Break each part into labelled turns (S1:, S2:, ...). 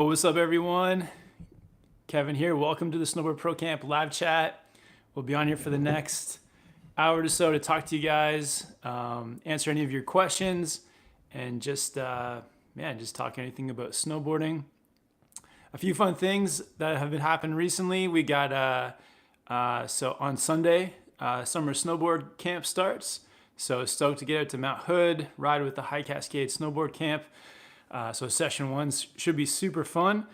S1: What's up, everyone? Kevin here. Welcome to the Snowboard Pro Camp live chat. We'll be on here for the next hour or so to talk to you guys, answer any of your questions, and just talk anything about snowboarding. A few fun things that have been happening recently. We got so on Sunday, summer snowboard camp starts. So stoked to get out to Mount Hood, ride with the High Cascade Snowboard Camp. So session one should be super fun.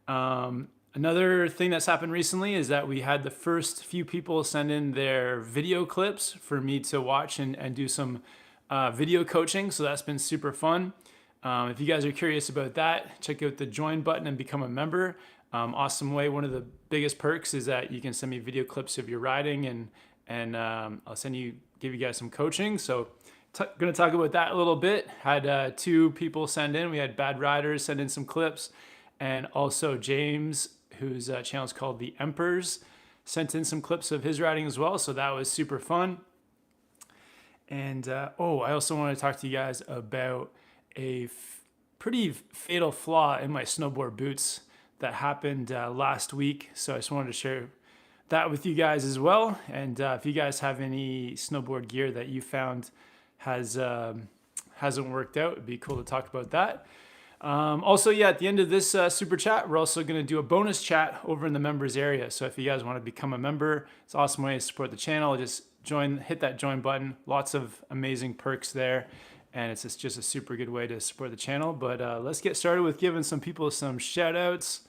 S1: Another thing that's happened recently is that we had the first few people send in their video clips for me to watch and do some video coaching. So that's been super fun. If you guys are curious about that, check out the join button and become a member. Awesome way. One of the biggest perks is that you can send me video clips of your riding and I'll give you guys some coaching. So going to talk about that a little bit. Had two people send in. We had Bad Riders send in some clips, and also James, whose channel is called The Emperors, sent in some clips of his riding as well. So that was super fun. And I also want to talk to you guys about a pretty fatal flaw in my snowboard boots that happened last week. So I just wanted to share that with you guys as well. And if you guys have any snowboard gear that you found hasn't worked out, it'd be cool to talk about that. Also, at the end of this super chat, we're also going to do a bonus chat over in the members area. So if you guys want to become a member, it's an awesome way to support the channel. Just hit that join button. Lots of amazing perks there, and it's just a super good way to support the channel. But let's get started with giving some people some shout outs.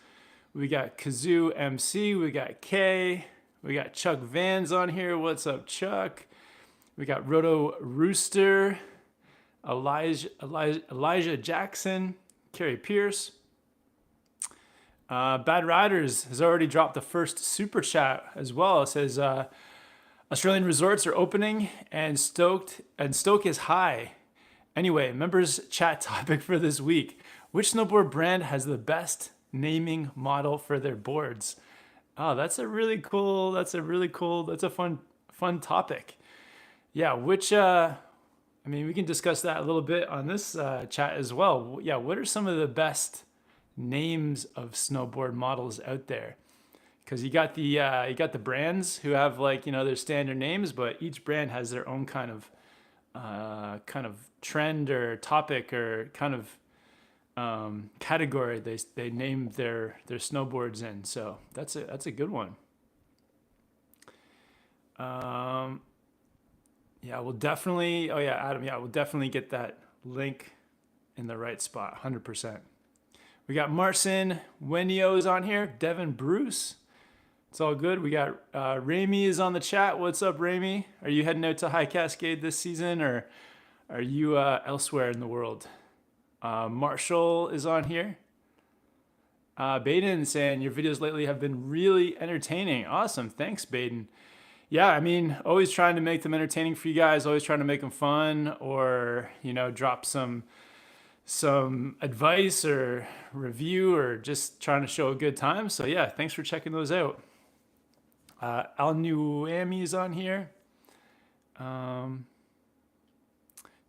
S1: We got Kazoo MC, we got Kay, we got Chuck Vans on here. What's up, Chuck? We got Roto Rooster, Elijah Jackson, Carrie Pierce. Bad Riders has already dropped the first super chat as well. It says Australian resorts are opening and Stoke is high. Anyway, members chat topic for this week: which snowboard brand has the best naming model for their boards? Oh, that's a fun topic. Yeah, we can discuss that a little bit on this chat as well. Yeah, what are some of the best names of snowboard models out there? Because you got the brands who have their standard names, but each brand has their own kind of trend or topic or kind of category they name their snowboards in. So that's a good one. We'll definitely, Adam, we'll definitely get that link in the right spot, 100%. We got Marcin Wenio's on here, Devin Bruce. It's all good. We got Ramy is on the chat. What's up, Ramy? Are you heading out to High Cascade this season, or are you elsewhere in the world? Marshall is on here. Baden saying your videos lately have been really entertaining. Awesome. Thanks, Baden. Yeah, always trying to make them entertaining for you guys, always trying to make them fun, or, drop some advice or review, or just trying to show a good time. So yeah, thanks for checking those out. Al Nuami's on here.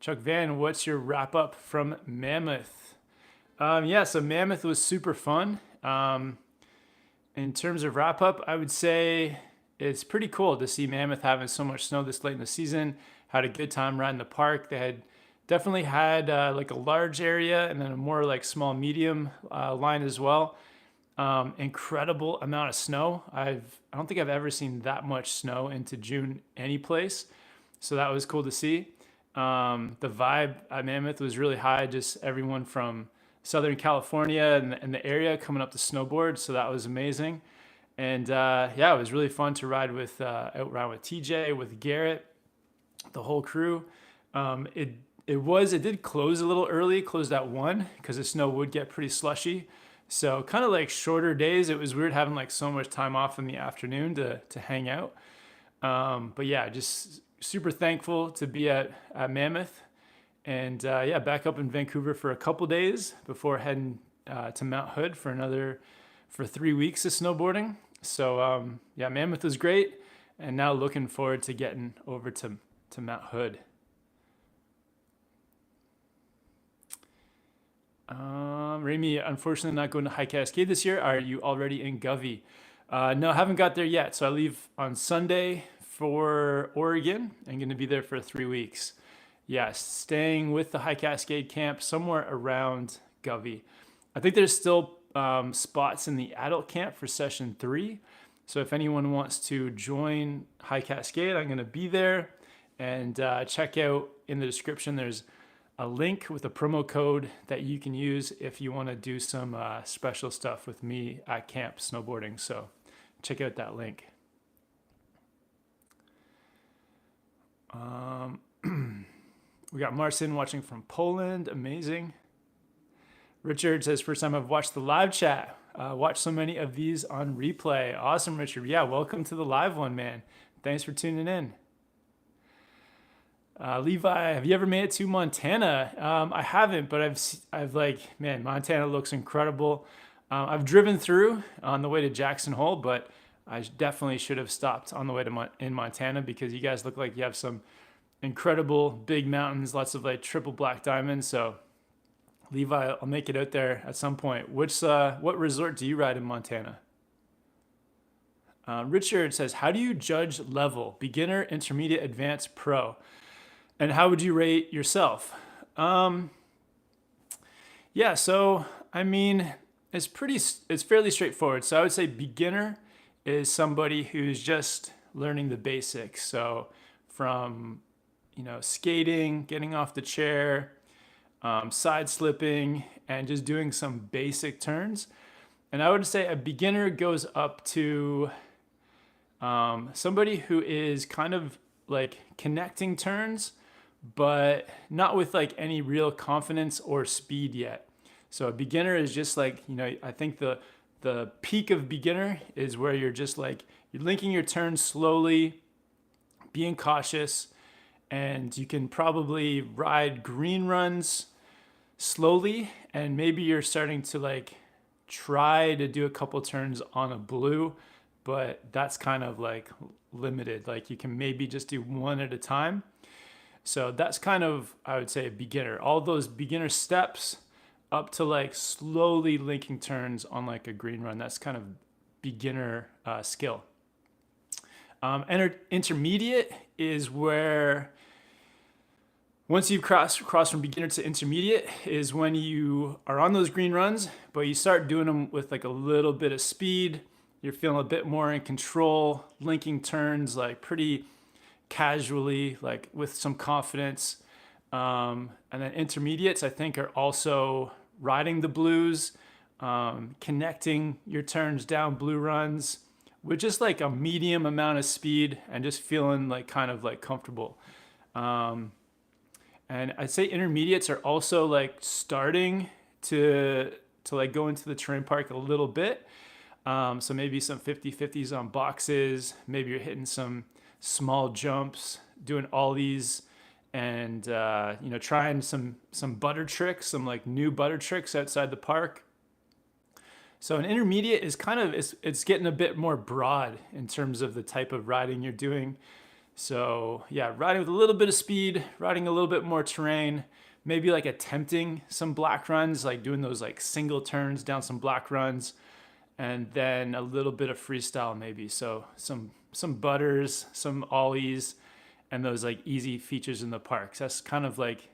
S1: Chuck Van, what's your wrap up from Mammoth? So Mammoth was super fun. In terms of wrap up, I would say it's pretty cool to see Mammoth having so much snow this late in the season. Had a good time riding the park. They definitely had a large area and then a more small medium line as well. Incredible amount of snow. I don't think I've ever seen that much snow into June any place. So that was cool to see. The vibe at Mammoth was really high. Just everyone from Southern California and the area coming up to snowboard. So that was amazing. And it was really fun to ride with TJ, with Garrett, the whole crew. It did close a little early, closed at 1 because the snow would get pretty slushy. So kind of shorter days. It was weird having so much time off in the afternoon to hang out. Just super thankful to be at Mammoth. And back up in Vancouver for a couple days before heading to Mount Hood for 3 weeks of snowboarding. So Mammoth was great, and now looking forward to getting over to Mount Hood. Remy, unfortunately not going to High Cascade this year. Are you already in Govey? No, I haven't got there yet. So I leave on Sunday for Oregon. I'm going to be there for 3 weeks. Yeah, staying with the High Cascade camp somewhere around Govey. I think there's still spots in the adult camp for session 3. So if anyone wants to join High Cascade, I'm going to be there. And check out in the description, there's a link with a promo code that you can use if you want to do some special stuff with me at camp snowboarding. So check out that link. We got Marcin watching from Poland. Amazing. Richard says, first time I've watched the live chat. Watched so many of these on replay. Awesome, Richard. Yeah, welcome to the live one, man. Thanks for tuning in. Levi, have you ever made it to Montana? I haven't, but I've like, man, Montana looks incredible. I've driven through on the way to Jackson Hole, but I definitely should have stopped on the way to in Montana because you guys look like you have some incredible big mountains, lots of like triple black diamonds. So Levi, I'll make it out there at some point. What resort do you ride in Montana? Richard says, how do you judge level? Beginner, intermediate, advanced, pro? And how would you rate yourself? Yeah, so I mean, it's fairly straightforward. So I would say beginner is somebody who's just learning the basics. So from, skating, getting off the chair, side slipping, and just doing some basic turns. And I would say a beginner goes up to somebody who is kind of like connecting turns, but not with like any real confidence or speed yet. So a beginner is just like, I think the peak of beginner is where you're just like, you're linking your turns slowly, being cautious, and you can probably ride green runs slowly, and maybe you're starting to like try to do a couple turns on a blue, but that's kind of like limited. Like you can maybe just do one at a time. So that's kind of, I would say, a beginner. All those beginner steps up to like slowly linking turns on like a green run. That's kind of beginner skill. Intermediate is where once you've crossed from beginner to intermediate is when you are on those green runs, but you start doing them with like a little bit of speed. You're feeling a bit more in control, linking turns like pretty casually, like with some confidence. And then intermediates, I think, are also riding the blues, connecting your turns down blue runs with just like a medium amount of speed and just feeling like kind of like comfortable. And I'd say intermediates are also like starting to like go into the terrain park a little bit. So maybe some 50-50s on boxes. Maybe you're hitting some small jumps, doing ollies, and trying some butter tricks, some like new butter tricks outside the park. So an intermediate is kind of it's getting a bit more broad in terms of the type of riding you're doing. So yeah, riding with a little bit of speed, riding a little bit more terrain, maybe like attempting some black runs, like doing those like single turns down some black runs, and then a little bit of freestyle maybe. So some butters, some ollies, and those like easy features in the parks. That's kind of like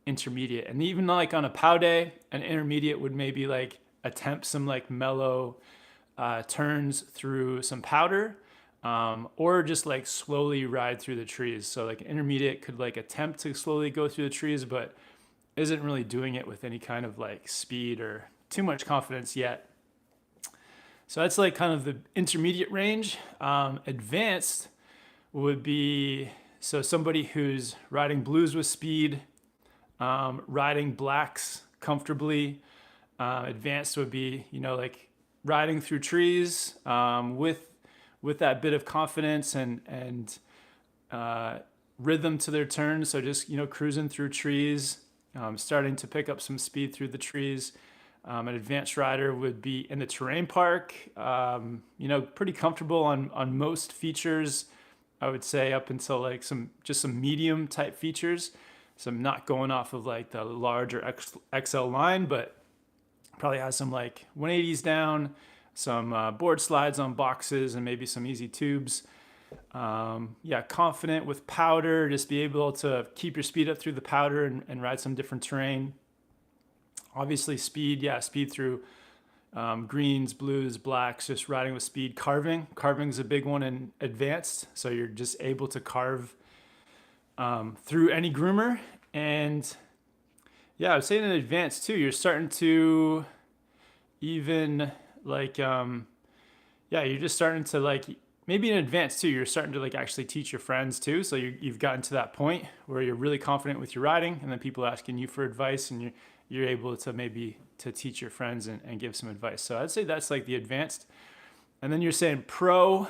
S1: intermediate. And even like on a POW day, an intermediate would maybe like attempt some like mellow turns through some powder, or just like slowly ride through the trees. So like an intermediate could like attempt to slowly go through the trees, but isn't really doing it with any kind of like speed or too much confidence yet. So that's like kind of the intermediate range. Advanced would be, so somebody who's riding blues with speed, riding blacks comfortably. Advanced would be, like riding through trees with that bit of confidence and rhythm to their turns. So just, cruising through trees, starting to pick up some speed through the trees. An advanced rider would be in the terrain park, pretty comfortable on most features, I would say, up until like some medium type features. So I'm not going off of like the large or XL line, but probably has some like 180s down, some board slides on boxes, and maybe some easy tubes. Yeah, confident with powder, just be able to keep your speed up through the powder and ride some different terrain. Obviously speed, yeah, speed through greens, blues, blacks, just riding with speed. Carving is a big one in advanced, so you're just able to carve through any groomer. And yeah, I would say in advanced too, you're starting to even like, yeah, you're just starting to like, maybe in advance too, you're starting to like actually teach your friends too. So you've gotten to that point where you're really confident with your riding, and then people asking you for advice, and you're able to maybe to teach your friends and give some advice. So I'd say that's like the advanced. And then you're saying pro.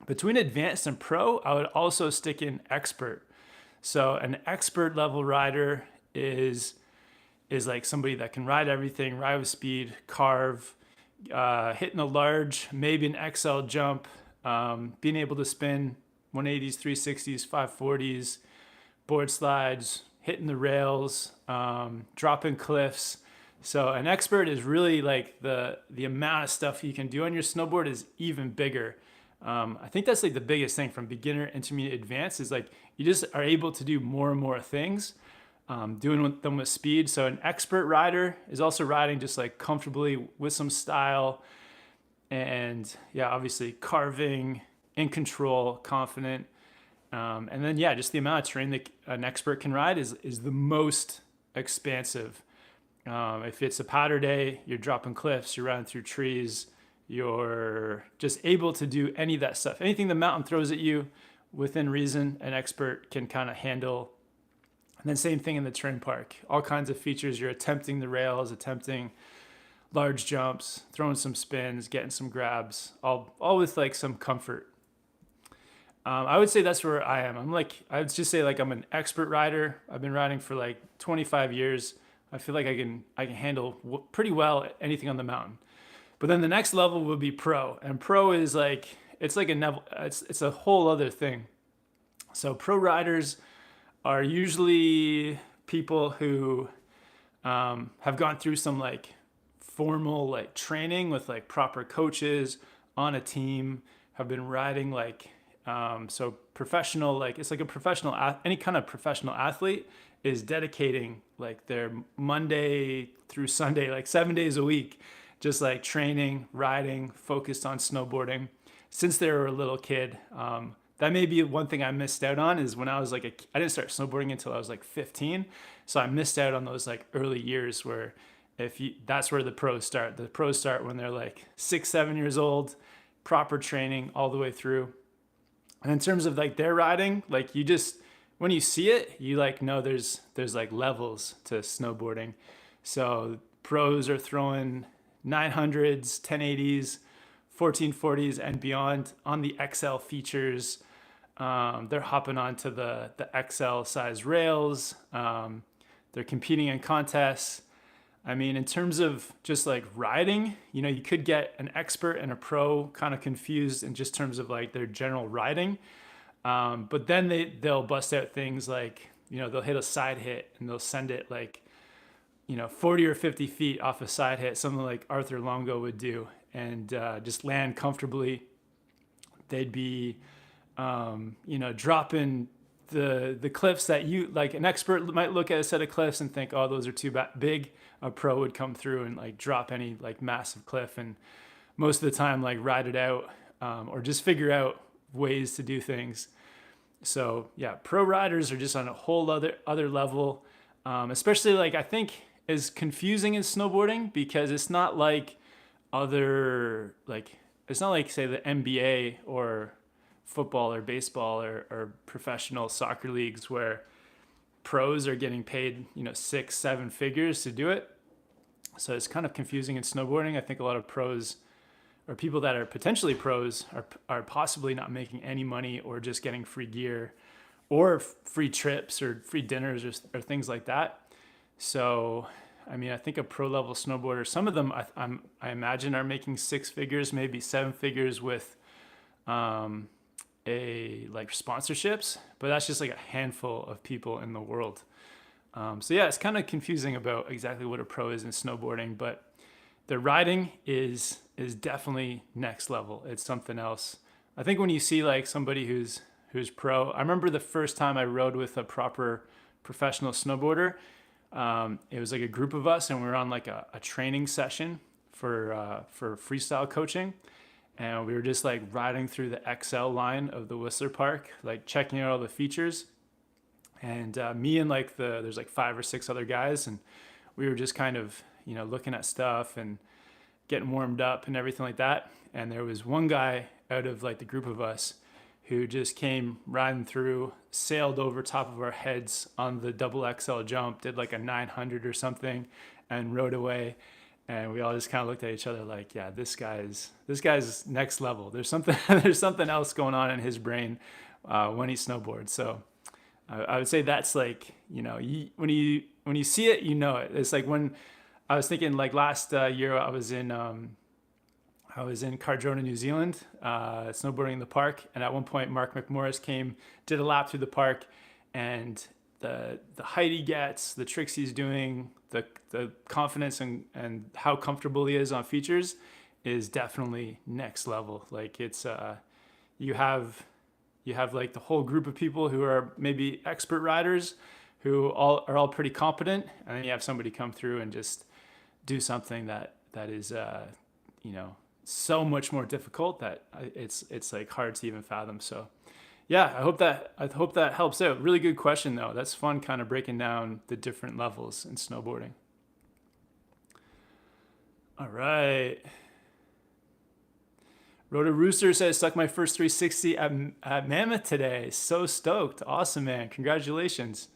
S1: Between advanced and pro, I would also stick in expert. So an expert level rider is like somebody that can ride everything, ride with speed, carve, hitting a large, maybe an XL jump, being able to spin 180s, 360s, 540s, board slides, hitting the rails, dropping cliffs. So an expert is really like the amount of stuff you can do on your snowboard is even bigger. I think that's like the biggest thing from beginner, intermediate, advanced is like you just are able to do more and more things, doing them with speed. So an expert rider is also riding just like comfortably with some style, and yeah, obviously carving, in control, confident. And then yeah, just the amount of terrain that an expert can ride is the most expansive. If it's a powder day, you're dropping cliffs, you're riding through trees, you're just able to do any of that stuff. Anything the mountain throws at you within reason, an expert can kind of handle. And then same thing in the terrain park, all kinds of features. You're attempting the rails, attempting large jumps, throwing some spins, getting some grabs, all with like some comfort. I would say that's where I am. I would just say like I'm an expert rider. I've been riding for like 25 years. I feel like I can handle pretty well anything on the mountain. But then the next level would be pro, and pro is like it's a whole other thing. So pro riders are usually people who have gone through some like formal like training with like proper coaches on a team, have been riding like so professional, like it's like a professional, any kind of professional athlete is dedicating like their Monday through Sunday, like 7 days a week, just like training, riding, focused on snowboarding since they were a little kid. That may be one thing I missed out on is when I was like, I didn't start snowboarding until I was like 15. So I missed out on those like early years where that's where the pros start. The pros start when they're like 6, 7 years old, proper training all the way through. And in terms of like their riding, like you just, when you see it, you like know there's like levels to snowboarding. So pros are throwing 900s, 1080s, 1440s and beyond on the XL features. They're hopping onto the XL size rails. They're competing in contests. I mean, in terms of just like riding, you know, you could get an expert and a pro kind of confused in just terms of like their general riding. But then they'll bust out things like, you know, they'll hit a side hit and they'll send it like, you know, 40 or 50 feet off a side hit, something like Arthur Longo would do, and just land comfortably. They'd be, you know, dropping the cliffs that you, like an expert might look at a set of cliffs and think, oh, those are too big. A pro would come through and like drop any like massive cliff, and most of the time like ride it out, or just figure out ways to do things. So yeah, pro riders are just on a whole other level, especially like I think is confusing in snowboarding because it's not like it's not like say the NBA or football or baseball or professional soccer leagues where pros are getting paid, you know, 6, 7 figures to do it. So it's kind of confusing in snowboarding. I think a lot of pros or people that are potentially pros are possibly not making any money or just getting free gear or free trips or free dinners or things like that. So, I mean, I think a pro level snowboarder, some of them I imagine are making 6 figures, maybe 7 figures with like sponsorships, but that's just like a handful of people in the world. So yeah, it's kind of confusing about exactly what a pro is in snowboarding, but the riding is definitely next level. It's something else. I think when you see like somebody who's pro, I remember the first time I rode with a proper professional snowboarder. It was like a group of us, and we were on like a training session for freestyle coaching, and we were just like riding through the XL line of the Whistler Park, like checking out all the features. And me and like there's like 5 or 6 other guys, and we were just kind of looking at stuff and getting warmed up and everything like that. And there was one guy out of like the group of us who just came riding through, sailed over top of our heads on the double XL jump, did like a 900 or something, and rode away. And we all just kind of looked at each other like, yeah, this guy's next level. There's something there's something else going on in his brain when he snowboards. So I would say that's like, when you see it, it. It's like when I was thinking like last year I was in Cardrona, New Zealand, snowboarding in the park. And at one point, Mark McMorris did a lap through the park, and the height he gets, the tricks he's doing, the confidence and how comfortable he is on features is definitely next level. Like it's, you have like the whole group of people who are maybe expert riders who are all pretty competent. And then you have somebody come through and just do something that is, so much more difficult that it's like hard to even fathom. So yeah, I hope that helps out. Really good question though. That's fun, kind of breaking down the different levels in snowboarding. All right. Rhoda Rooster says, stuck my first 360 at Mammoth today. So stoked. Awesome, man. Congratulations.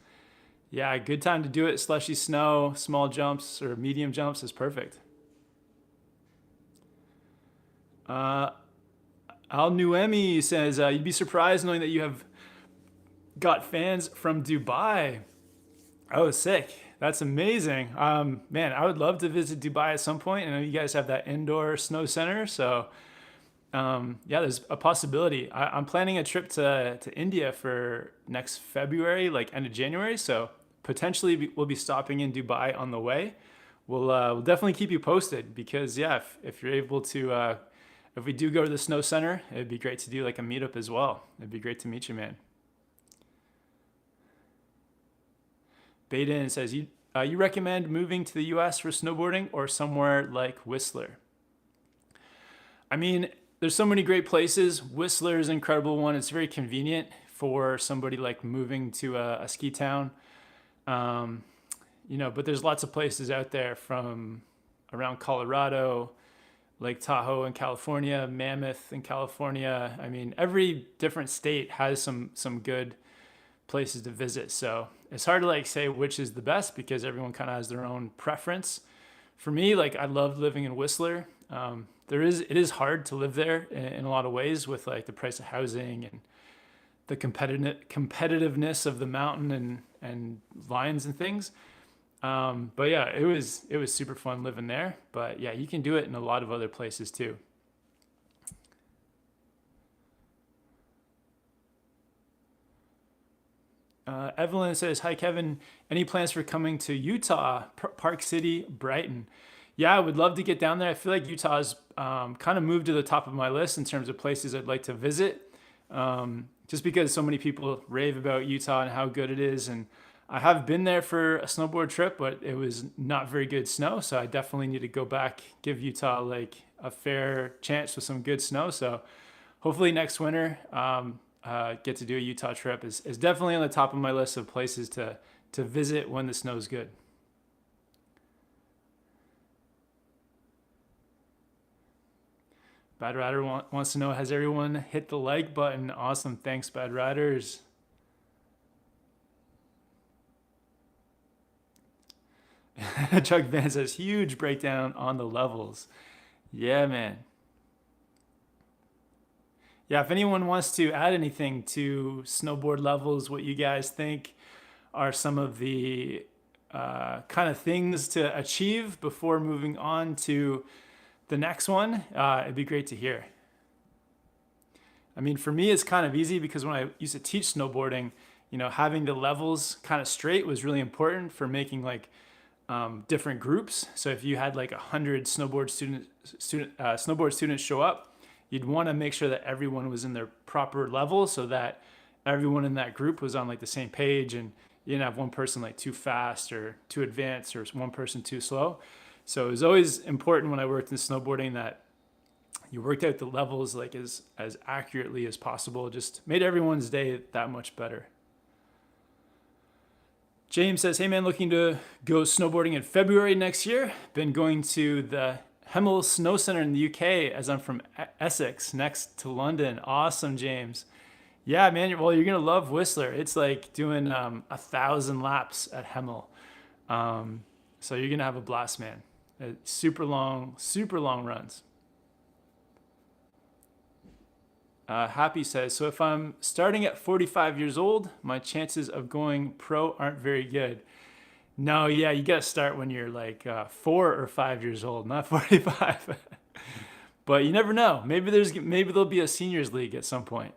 S1: Yeah, good time to do it. Slushy snow, small jumps or medium jumps is perfect. Al Nuemi says, you'd be surprised knowing that you have got fans from Dubai. Oh, sick. That's amazing. Man, I would love to visit Dubai at some point. I know you guys have that indoor snow center. So yeah, there's a possibility. I'm planning a trip to India for next February, like end of January. So potentially we'll be stopping in Dubai on the way. We'll definitely keep you posted because yeah, if you're able to, if we do go to the snow center, it'd be great to do like a meetup as well. It'd be great to meet you, man. Baden says, you recommend moving to the US for snowboarding or somewhere like Whistler? I mean, there's so many great places. Whistler is an incredible one. It's very convenient for somebody like moving to a ski town. But there's lots of places out there from around Colorado, Lake Tahoe in California, Mammoth in California. I mean, every different state has some good places to visit. So it's hard to like say which is the best because everyone kind of has their own preference. For me, like I love living in Whistler. It is hard to live there in a lot of ways with like the price of housing and the competitiveness of the mountain and lines and things. But yeah, it was super fun living there. But yeah, you can do it in a lot of other places too. Evelyn says, hi, Kevin. Any plans for coming to Utah, Park City, Brighton? Yeah, I would love to get down there. I feel like Utah's kind of moved to the top of my list in terms of places I'd like to visit. Just because so many people rave about Utah and how good it is. And I have been there for a snowboard trip, but it was not very good snow. So I definitely need to go back, give Utah like a fair chance with some good snow. So hopefully next winter, get to do a Utah trip is definitely on the top of my list of places to visit when the snow's good. Bad Rider wants to know, has everyone hit the like button? Awesome. Thanks, Bad Riders. Chuck Van says, huge breakdown on the levels. Yeah, man. Yeah, if anyone wants to add anything to snowboard levels, what you guys think are some of the kind of things to achieve before moving on to the next one, it'd be great to hear. I mean, for me, it's kind of easy because when I used to teach snowboarding, having the levels kind of straight was really important for making like different groups. So if you had like 100 snowboard students show up, you'd want to make sure that everyone was in their proper level so that everyone in that group was on like the same page, and you didn't have one person like too fast or too advanced or one person too slow. So it was always important when I worked in snowboarding that you worked out the levels like as accurately as possible. Just made everyone's day that much better. James says, hey man, looking to go snowboarding in February next year. Been going to the Hemel Snow Center in the UK as I'm from Essex, next to London. Awesome, James. Yeah, man, well, you're going to love Whistler. It's like doing 1,000 laps at Hemel. So you're going to have a blast, man. Super long runs. Happy says, so if I'm starting at 45 years old, my chances of going pro aren't very good. No, yeah, you got to start when you're like 4 or 5 years old, not 45. But you never know. Maybe there'll be a seniors league at some point.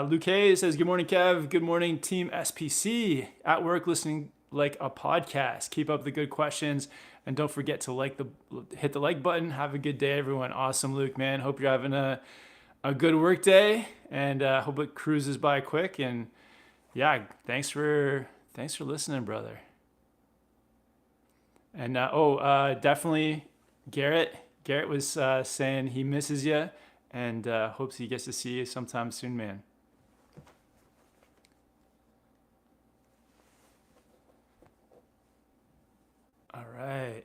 S1: Luke Hayes says, good morning, Kev. Good morning, Team SPC. At work listening like a podcast. Keep up the good questions. And don't forget to hit the like button. Have a good day, everyone. Awesome, Luke, man. Hope you're having a good work day, and hope it cruises by quick. And yeah, thanks for listening, brother. And definitely Garrett. Garrett was saying he misses you and hopes he gets to see you sometime soon, man. All right.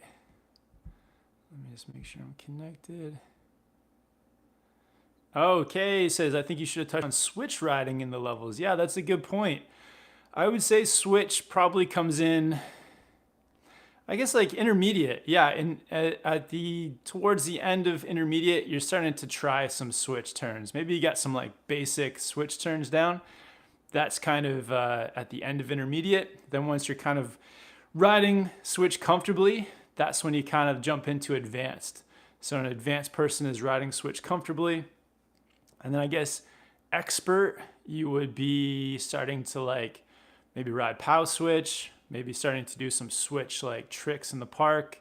S1: Let me just make sure I'm connected. Okay, says, I think you should have touched on switch riding in the levels. Yeah, that's a good point. I would say switch probably comes in, I guess, like intermediate. Yeah, and towards the end of intermediate, you're starting to try some switch turns. Maybe you got some like basic switch turns down. That's kind of at the end of intermediate. Then once you're kind of riding switch comfortably, that's when you kind of jump into advanced. So an advanced person is riding switch comfortably. And then I guess expert, you would be starting to like maybe ride pow switch, maybe starting to do some switch like tricks in the park,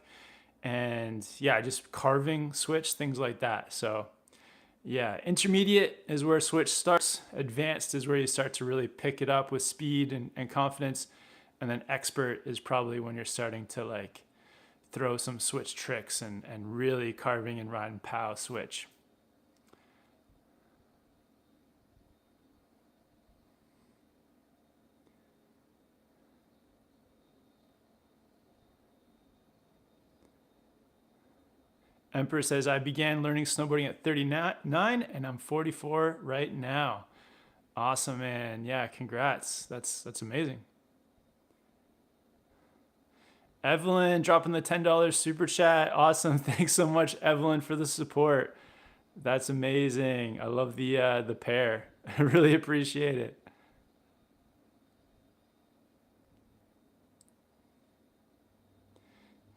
S1: and yeah, just carving switch, things like that. So yeah, intermediate is where switch starts. Advanced is where you start to really pick it up with speed and confidence. And then expert is probably when you're starting to like throw some switch tricks and really carving and riding pow switch. Emperor says, I began learning snowboarding at 39 and I'm 44 right now. Awesome, man. Yeah, congrats. That's amazing. Evelyn dropping the $10 super chat. Awesome. Thanks so much, Evelyn, for the support. That's amazing. I love the pair. I really appreciate it.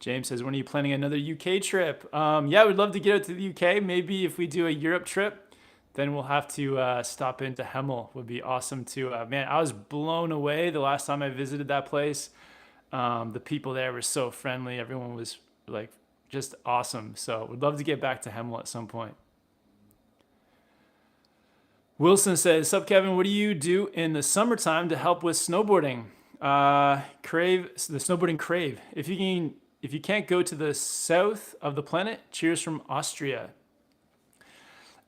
S1: James says, when are you planning another UK trip? Yeah, we'd love to get out to the UK. Maybe if we do a Europe trip, then we'll have to stop into Hemel. Would be awesome too. Man, I was blown away the last time I visited that place. The people there were so friendly. Everyone was like just awesome. So we'd love to get back to Hemel at some point. Wilson says, sup Kevin, what do you do in the summertime to help with snowboarding? Crave, the snowboarding crave. If you can't go to the south of the planet, cheers from Austria.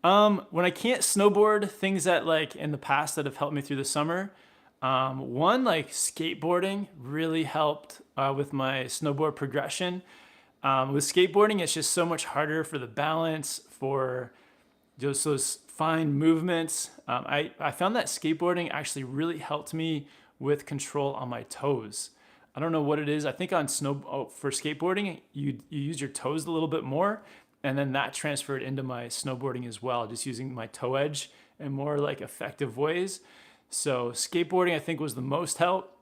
S1: When I can't snowboard, things that like in the past that have helped me through the summer, one, like skateboarding really helped with my snowboard progression. With skateboarding, it's just so much harder for the balance, for just those fine movements. I found that skateboarding actually really helped me with control on my toes. I don't know what it is. I think for skateboarding, you use your toes a little bit more, And then that transferred into my snowboarding as well, just using my toe edge in more like effective ways. So skateboarding, I think, was the most help.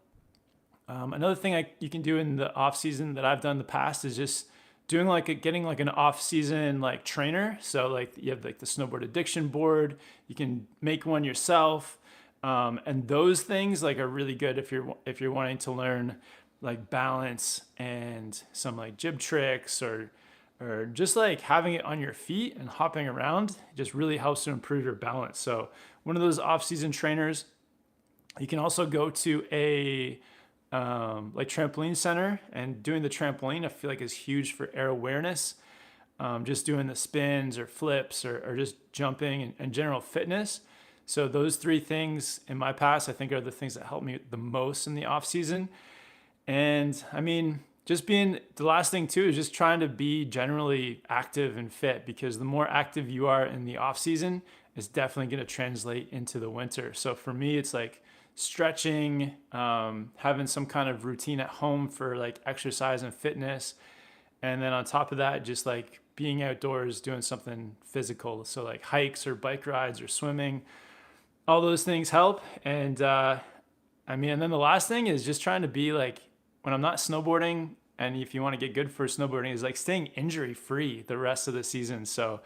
S1: Another thing you can do in the off season that I've done in the past is just doing getting like an off season like trainer. So like you have like the snowboard addiction board, you can make one yourself. And those things like are really good if you're wanting to learn like balance and some like jib tricks or just like having it on your feet and hopping around just really helps to improve your balance. So one of those off-season trainers. You can also go to a like trampoline center, and doing the trampoline I feel like is huge for air awareness. Just doing the spins or flips or just jumping and general fitness. So those three things in my past, I think, are the things that help me the most in the off season. And I mean, the last thing too is just trying to be generally active and fit, because the more active you are in the off season, it's definitely going to translate into the winter. So for me, it's like stretching, having some kind of routine at home for like exercise and fitness. And then on top of that, just like being outdoors, doing something physical. So like hikes or bike rides or swimming, all those things help. And and then the last thing is just trying to be like, when I'm not snowboarding, and if you want to get good for snowboarding, is like staying injury free the rest of the season. So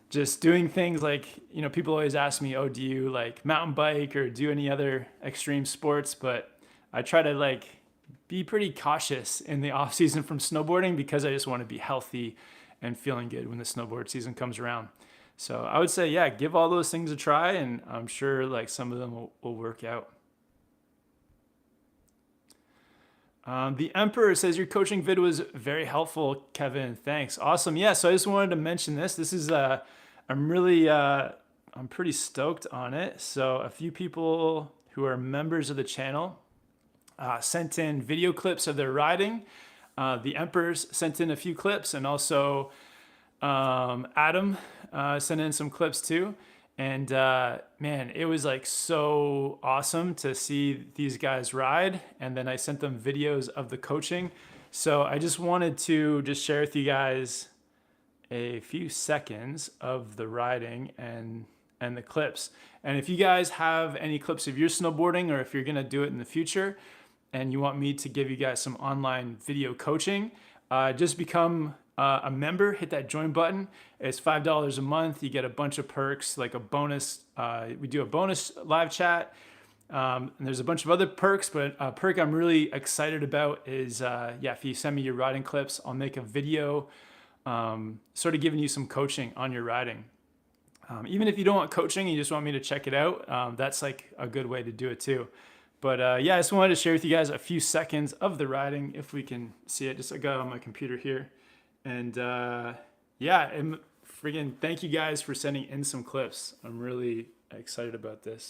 S1: just doing things like, people always ask me, oh, do you like mountain bike or do any other extreme sports? But I try to like be pretty cautious in the off season from snowboarding, because I just want to be healthy and feeling good when the snowboard season comes around. So I would say, yeah, give all those things a try, and I'm sure like some of them will work out. The Emperor says your coaching vid was very helpful, Kevin. Thanks. Awesome. Yeah. So I just wanted to mention this. This is I'm pretty stoked on it. So a few people who are members of the channel sent in video clips of their riding. The Emperors sent in a few clips, and also Adam sent in some clips too. And man, it was like so awesome to see these guys ride. And then I sent them videos of the coaching. So I just wanted to just share with you guys a few seconds of the riding and the clips. And if you guys have any clips of your snowboarding, or if you're gonna do it in the future and you want me to give you guys some online video coaching, just become a member, hit that join button. It's $5 a month. You get a bunch of perks, like a bonus. We do a bonus live chat. And there's a bunch of other perks, but a perk I'm really excited about is, if you send me your riding clips, I'll make a video sort of giving you some coaching on your riding. Even if you don't want coaching, you just want me to check it out, that's like a good way to do it too. But I just wanted to share with you guys a few seconds of the riding, if we can see it. I got it on my computer here. And and friggin' thank you guys for sending in some clips. I'm really excited about this.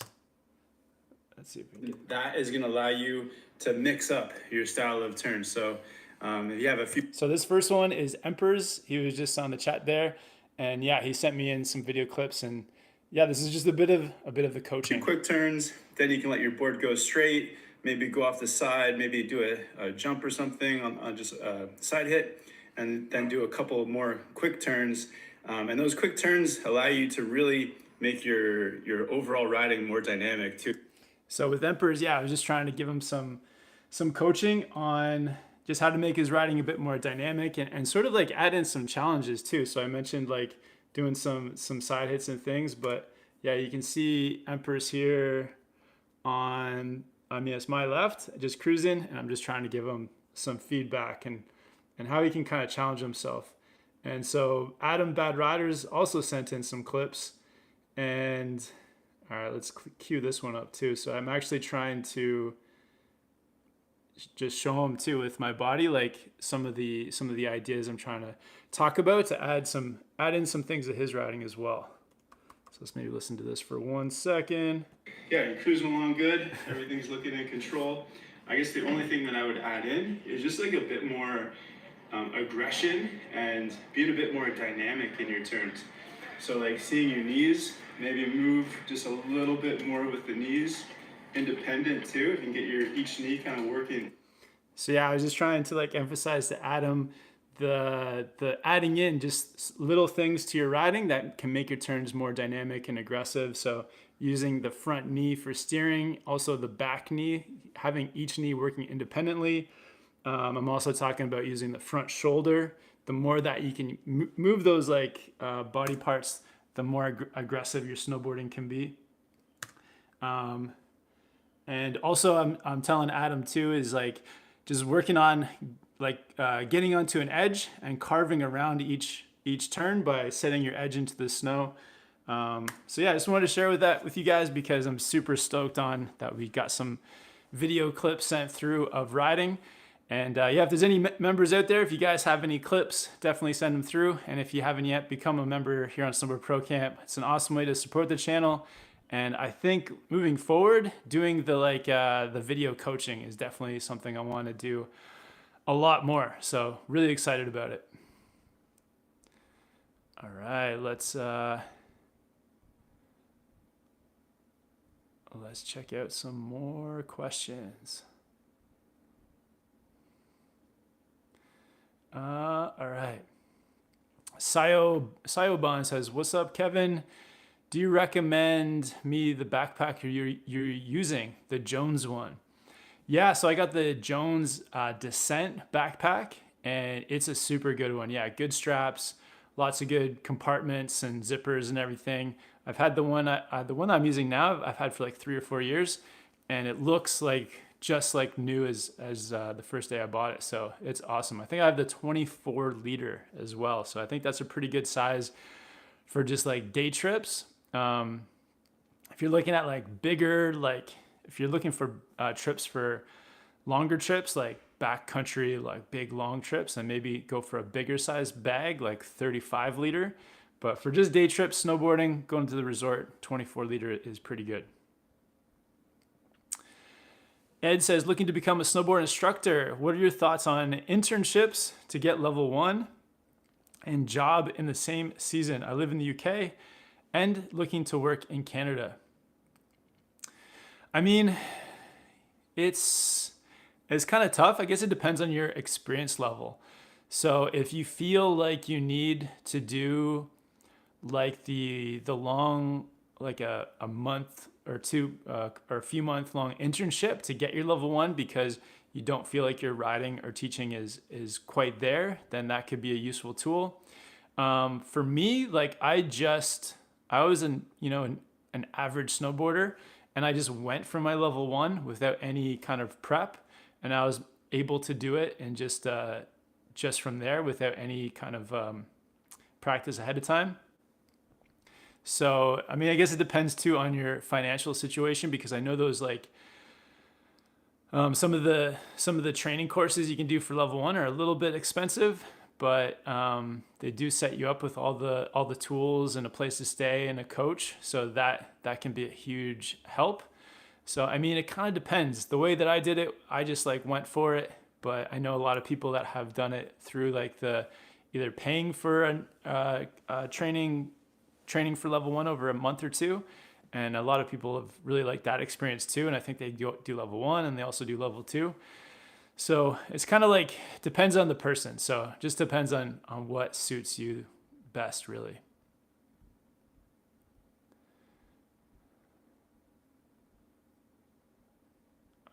S1: Let's see if we can get
S2: that. Is going to allow you to mix up your style of turn. So if you have a few.
S1: So this first one is Emperors. He was just on the chat there, and he sent me in some video clips, and this is just a bit of the coaching.
S2: Quick turns, then you can let your board go straight. Maybe go off the side. Maybe do a jump or something on just a side hit. And then do a couple more quick turns. And those quick turns allow you to really make your overall riding more dynamic too.
S1: So with Emperors, I was just trying to give him some coaching on just how to make his riding a bit more dynamic, and sort of like add in some challenges too. So I mentioned like doing some side hits and things, but you can see Emperors here on it's my left, just cruising, and I'm just trying to give him some feedback and how he can kind of challenge himself. And so Adam Bad Riders also sent in some clips. And all right, let's cue this one up too. So I'm actually trying to just show him too with my body, like some of the ideas I'm trying to talk about, to add in some things of his riding as well. So let's maybe listen to this for 1 second.
S2: Yeah, you're cruising along good. Everything's looking in control. I guess the only thing that I would add in is just like a bit more aggression and being a bit more dynamic in your turns. So like seeing your knees, maybe move just a little bit more with the knees, independent too. If you can get each knee kind of working.
S1: So I was just trying to like emphasize to Adam the adding in just little things to your riding that can make your turns more dynamic and aggressive. So using the front knee for steering, also the back knee, having each knee working independently. I'm also talking about using the front shoulder. The more that you can move those like body parts, the more aggressive your snowboarding can be. And also I'm telling Adam too, is like just working on like getting onto an edge and carving around each turn by setting your edge into the snow. So yeah, I just wanted to share with you guys because I'm super stoked on that. We got some video clips sent through of riding. And yeah, if there's any members out there, if you guys have any clips, definitely send them through. And if you haven't yet, become a member here on Snowboard Pro Camp. It's an awesome way to support the channel. And I think moving forward, doing the video coaching is definitely something I want to do a lot more. So really excited about it. All right, let's check out some more questions. All right. Sayoban says, "What's up, Kevin? Do you recommend me the backpack you're using, the Jones one?" Yeah, so I got the Jones Descent backpack, and it's a super good one. Yeah, good straps, lots of good compartments and zippers and everything. I've had the one I'm using now. I've had for like 3 or 4 years, and it looks like just like new as the first day I bought it. So it's awesome. I think I have the 24 liter as well. So I think that's a pretty good size for just like day trips. If you're looking at like bigger, like if you're looking for trips for longer trips, like backcountry, like big long trips, then maybe go for a bigger size bag, like 35 liter. But for just day trips, snowboarding, going to the resort, 24 liter is pretty good. Ed says, "Looking to become a snowboard instructor. What are your thoughts on internships to get level 1 and job in the same season? I live in the UK and looking to work in Canada." I mean, it's kind of tough. I guess it depends on your experience level. So if you feel like you need to do like the long, like a month or two or a few month long internship to get your level 1 because you don't feel like your riding or teaching is quite there, then that could be a useful tool. For me, like I was an average snowboarder, and I just went for my level 1 without any kind of prep, and I was able to do it and just from there without any kind of practice ahead of time. So, I mean, I guess it depends too on your financial situation, because I know those like some of the training courses you can do for level 1 are a little bit expensive, but they do set you up with all the tools and a place to stay and a coach, so that can be a huge help. So, I mean, it kind of depends. The way that I did it, I just like went for it, but I know a lot of people that have done it through like the either paying for a training for level 1 over a month or 2. And a lot of people have really liked that experience too. And I think they do level 1 and they also do level 2. So it's kind of like, depends on the person. So it just depends on what suits you best, really.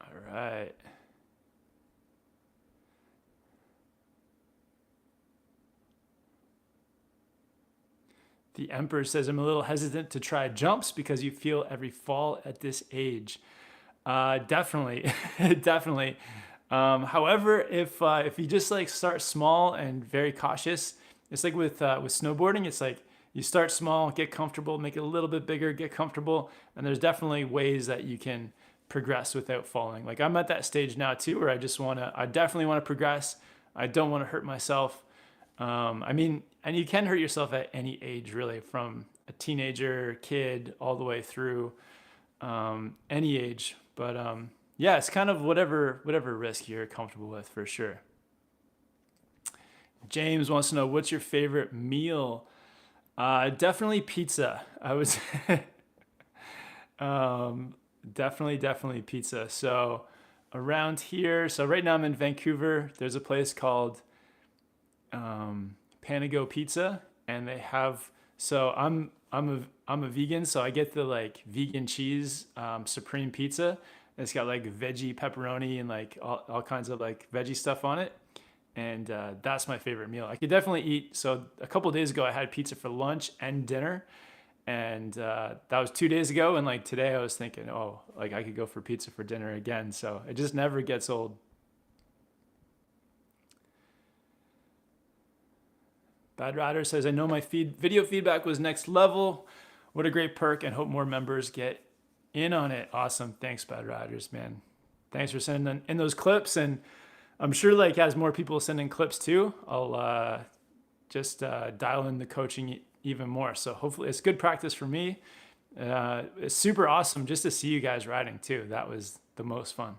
S1: All right. The Emperor says, "I'm a little hesitant to try jumps because you feel every fall at this age." Definitely, definitely. However, if you just like start small and very cautious, it's like with snowboarding. It's like you start small, get comfortable, make it a little bit bigger, get comfortable, and there's definitely ways that you can progress without falling. Like I'm at that stage now too, where I definitely want to progress. I don't want to hurt myself. I mean, and you can hurt yourself at any age, really, from a teenager, kid, all the way through any age. But yeah, it's kind of whatever risk you're comfortable with, for sure. James wants to know, what's your favorite meal? Definitely pizza. I was definitely pizza. So around here, so right now I'm in Vancouver. There's a place called Panago pizza, and they have, so I'm a vegan, so I get the like vegan cheese supreme pizza. It's got like veggie pepperoni and like all kinds of like veggie stuff on it, and that's my favorite meal. I could definitely eat. So a couple of days ago, I had pizza for lunch and dinner, and that was 2 days ago. And like today, I was thinking, oh, like I could go for pizza for dinner again. So it just never gets old. Bad Rider says, I know my video feedback was next level. What a great perk, and hope more members get in on it. Awesome. Thanks, Bad Riders, man. Thanks for sending in those clips. And I'm sure like as more people send in clips too, I'll just dial in the coaching even more. So hopefully it's good practice for me. It's super awesome just to see you guys riding too. That was the most fun.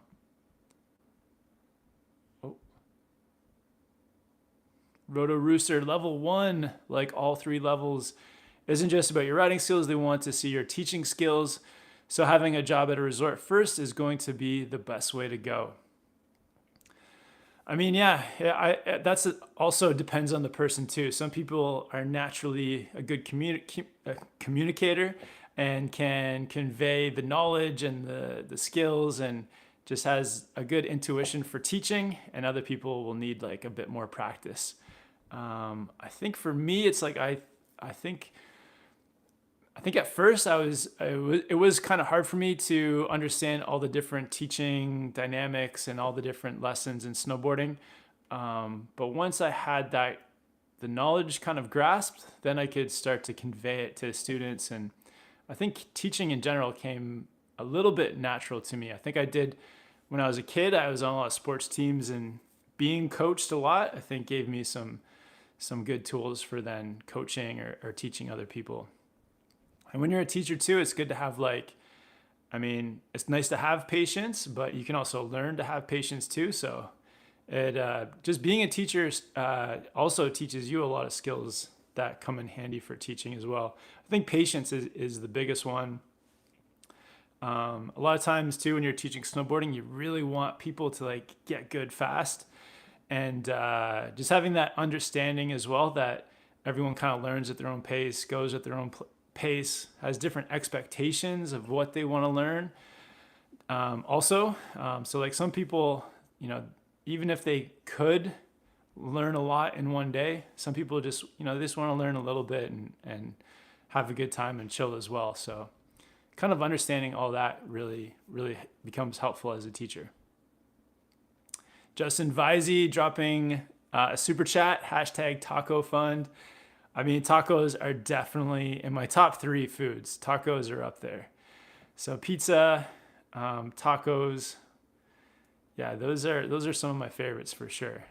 S1: Oh. Roto Rooster, level 1, like all 3 levels, isn't just about your riding skills. They want to see your teaching skills. So having a job at a resort first is going to be the best way to go. I mean, yeah, that's also depends on the person too. Some people are naturally a good communicator and can convey the knowledge and the skills and just has a good intuition for teaching, and other people will need like a bit more practice. I think for me, it's like I think at first it was kind of hard for me to understand all the different teaching dynamics and all the different lessons in snowboarding. But once I had the knowledge kind of grasped, then I could start to convey it to students. And I think teaching in general came a little bit natural to me. I think I did when I was a kid. I was on a lot of sports teams, and being coached a lot, I think gave me some good tools for then coaching or teaching other people. And when you're a teacher too, it's good to have it's nice to have patience, but you can also learn to have patience too. So it just being a teacher also teaches you a lot of skills that come in handy for teaching as well. I think patience is the biggest one. A lot of times too, when you're teaching snowboarding, you really want people to like get good fast, and just having that understanding as well that everyone kind of learns at their own pace, goes at their own pace, has different expectations of what they want to learn. So like some people, even if they could learn a lot in one day, some people just, they just want to learn a little bit and have a good time and chill as well. So kind of understanding all that really, really becomes helpful as a teacher. Justin Visey dropping a super chat, #taco fund. I mean, tacos are definitely in my top 3 foods. Tacos are up there. So pizza, tacos, yeah, those are some of my favorites for sure.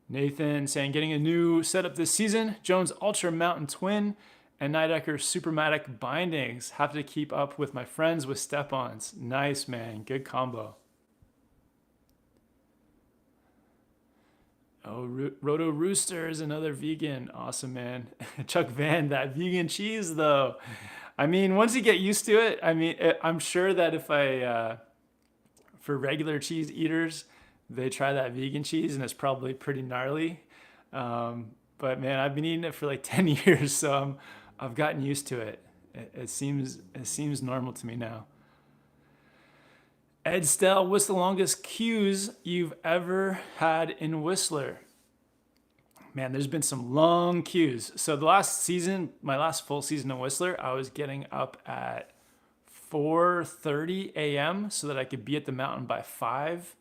S1: Nathan saying, getting a new setup this season, Jones Ultra Mountain Twin and Nidecker Supermatic bindings. Have to keep up with my friends with step-ons. Nice, man. Good combo. Oh, Roto Rooster is another vegan. Awesome, man. Chuck Van, that vegan cheese, though. I mean, once you get used to it, I'm sure that if for regular cheese eaters, they try that vegan cheese, and it's probably pretty gnarly. But man, I've been eating it for like 10 years, so I've gotten used to it. It seems normal to me now. Ed Stell, what's the longest queues you've ever had in Whistler? Man, there's been some long queues. So the last season, my last full season in Whistler, I was getting up at 4:30 a.m. so that I could be at the mountain by 5,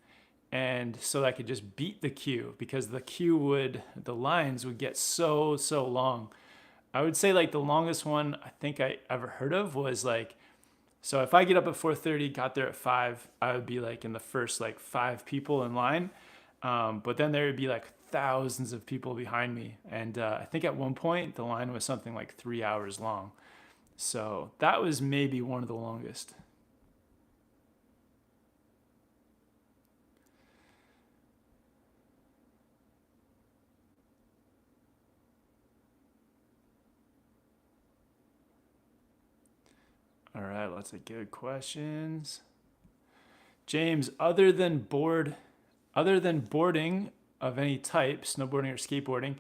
S1: and so that I could just beat the queue, because the lines would get so long. I would say like the longest one I think I ever heard of was like, so if I get up at 4:30, got there at 5, I would be like in the first like 5 people in line. But then there would be like thousands of people behind me. And I think at one point the line was something like 3 hours long. So that was maybe one of the longest. All right, lots of good questions. James, other than board other than boarding of any type, snowboarding or skateboarding,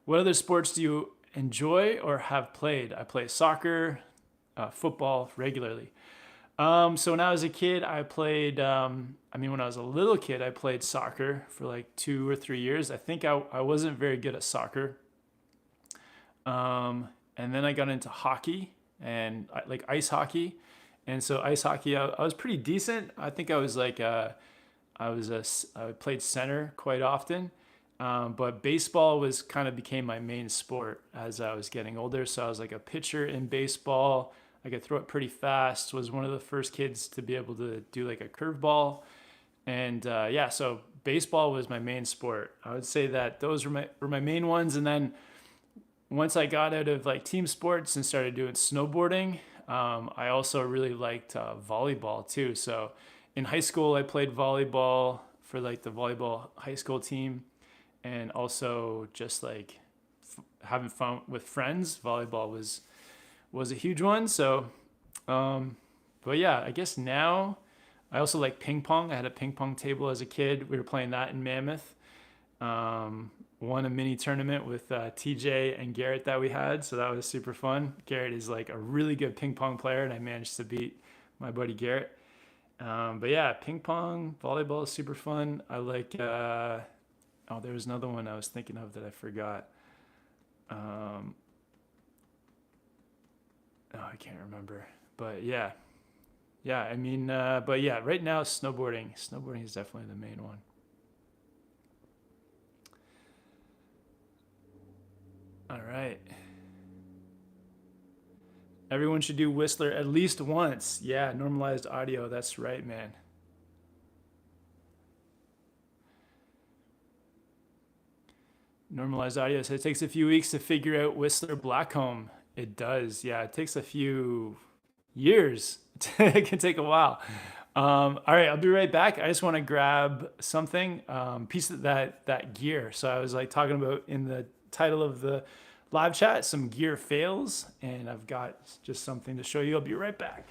S1: what other sports do you enjoy or have played? I play soccer, football regularly. So when I was a kid, when I was a little kid, I played soccer for like 2 or 3 years. I think I wasn't very good at soccer. And then I got into hockey and like ice hockey. And so ice hockey, I was pretty decent. I think I was like, I played center quite often. But baseball was kind of became my main sport as I was getting older. So I was like a pitcher in baseball. I could throw it pretty fast. Was one of the first kids to be able to do like a curveball. And yeah, so baseball was my main sport. I would say that those were my main ones. And then once I got out of like team sports and started doing snowboarding, I also really liked volleyball too. So in high school, I played volleyball for like the volleyball high school team, and also just like having fun with friends. Volleyball was a huge one. So, but yeah, I guess now I also like ping pong. I had a ping pong table as a kid. We were playing that in Mammoth. Won a mini tournament with TJ and Garrett that we had, so that was super fun. Garrett is like a really good ping pong player, and I managed to beat my buddy Garrett. But yeah, ping pong, volleyball is super fun. I like. There was another one I was thinking of that I forgot. I can't remember. But yeah, but yeah, right now snowboarding. Snowboarding is definitely the main one. All right. Everyone should do Whistler at least once. Yeah, normalized audio. That's right, man. Normalized audio. So it takes a few weeks to figure out Whistler Blackcomb. It does. Yeah, it takes a few years. It can take a while. All right, I'll be right back. I just want to grab something, piece of that gear. So I was like talking about in the title of the live chat, some gear fails, and I've got just something to show you. I'll be right back.